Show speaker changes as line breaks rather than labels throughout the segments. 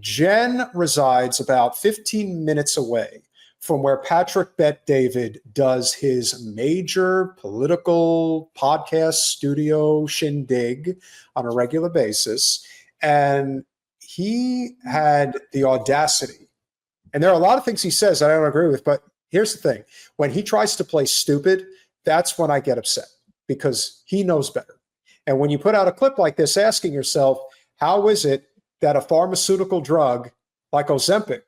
Jen resides about 15 minutes away from where Patrick Bet David does his major political podcast studio shindig on a regular basis. And he had the audacity, and there are a lot of things he says that I don't agree with, but here's the thing. When he tries to play stupid, that's when I get upset, because he knows better. And when you put out a clip like this asking yourself, how is it that a pharmaceutical drug like Ozempic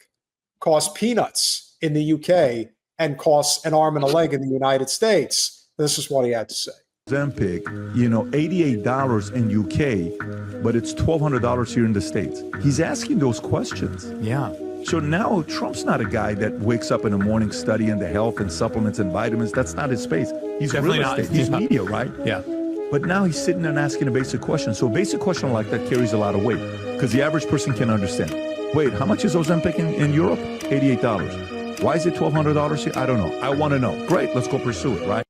costs peanuts in the UK and costs an arm and a leg in the United States? This is what he had to say.
Ozempic, $88 in UK, but it's $1,200 here in the States. He's asking those questions.
Yeah.
So now Trump's not a guy that wakes up in the morning studying the health and supplements and vitamins. That's not his space. He's
Definitely
real estate. He's media, right?
Yeah.
But now he's sitting there and asking a basic question. So a basic question like that carries a lot of weight because the average person can understand. Wait, how much is Ozempic in Europe? $88. Why is it $1,200 here? I don't know. I want to know. Great, let's go pursue it, right?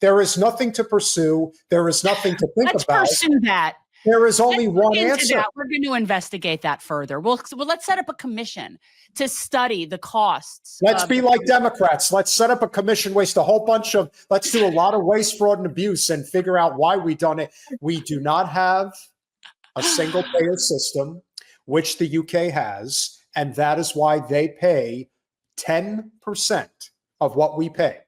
There is nothing to pursue. There is nothing to think
Let's
about.
pursue that.
There is only one answer.
That. We're going to investigate that further. Well, let's set up a commission to study the costs.
Let's be like Democrats. Let's set up a commission, let's do a lot of waste, fraud, and abuse and figure out why we done it. We do not have a single payer system, which the UK has, and that is why they pay 10% of what we pay,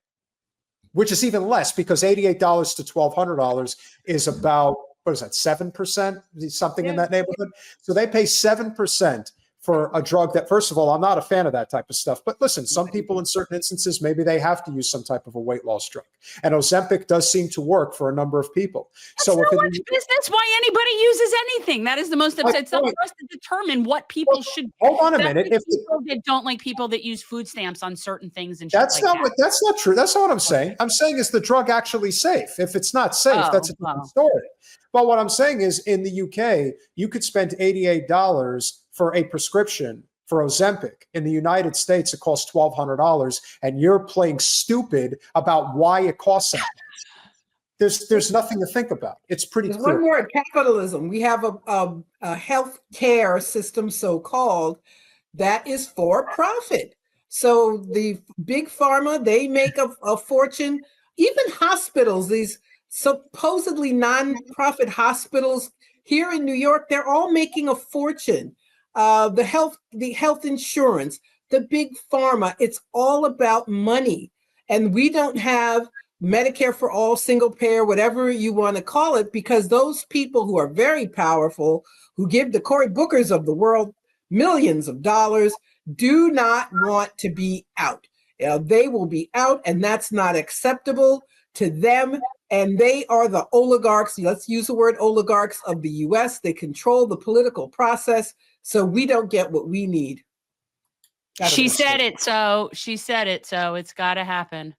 which is even less because $88 to $1,200 is about, what is that, 7%? Something in that neighborhood. So they pay 7% for a drug that, first of all, I'm not a fan of that type of stuff. But listen, some people in certain instances, maybe they have to use some type of a weight loss drug. And Ozempic does seem to work for a number of people.
That's not much business why anybody uses anything. That is the most upset. It's up for us to determine what people should.
Hold on a minute.
If people that don't like people that use food stamps on certain things and
that's
shit
not
like
what. That's not true. That's not what I'm saying. I'm saying, is the drug actually safe? If it's not safe, that's a different story. But what I'm saying is, in the UK, you could spend $88 for a prescription for Ozempic. In the United States, it costs $1,200, and you're playing stupid about why it costs that much. There's nothing to think about. It's pretty clear.
One more, capitalism. We have a health care system, so-called, that is for profit. So the big pharma, they make a fortune. Even hospitals, these supposedly non-profit hospitals here in New York, they're all making a fortune. The health insurance, the big pharma, it's all about money. And we don't have Medicare for all, single payer, whatever you want to call it, because those people who are very powerful, who give the Cory Bookers of the world millions of dollars, do not want to be out. They will be out, and that's not acceptable to them. And they are the oligarchs. Let's use the word oligarchs of the US. They control the political process, so we don't get what we need.
She said it, so it's got to happen.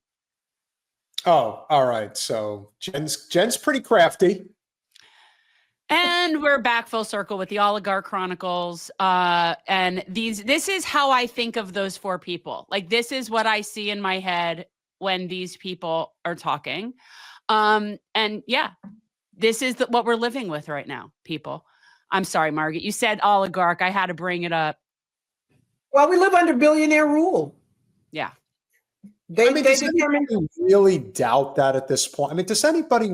Oh, all right. So Jen's pretty crafty.
And we're back full circle with the Oligarch Chronicles. And this is how I think of those four people. Like, this is what I see in my head when these people are talking. And yeah, this is what we're living with right now, people. I'm sorry, Margaret. You said oligarch. I had to bring it up.
Well, we live under billionaire rule.
Yeah.
Does anybody really doubt that at this point? I mean, does anybody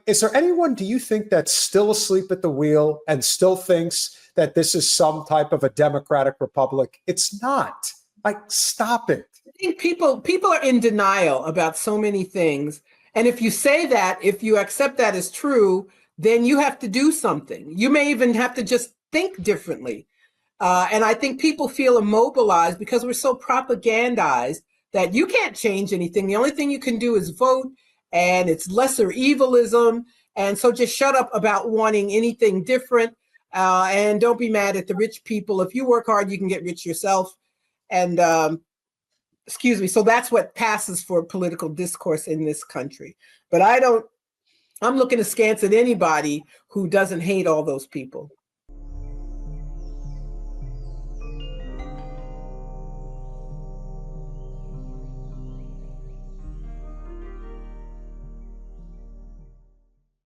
is there anyone, do you think, that's still asleep at the wheel and still thinks that this is some type of a democratic republic? It's not. Like, stop it.
I think people are in denial about so many things. And if you say that, if you accept that as true, then you have to do something. You may even have to just think differently. And I think people feel immobilized because we're so propagandized that you can't change anything. The only thing you can do is vote, and it's lesser evilism. And so just shut up about wanting anything different, and don't be mad at the rich people. If you work hard, you can get rich yourself. And excuse me. So that's what passes for political discourse in this country. But I'm looking askance at anybody who doesn't hate all those people.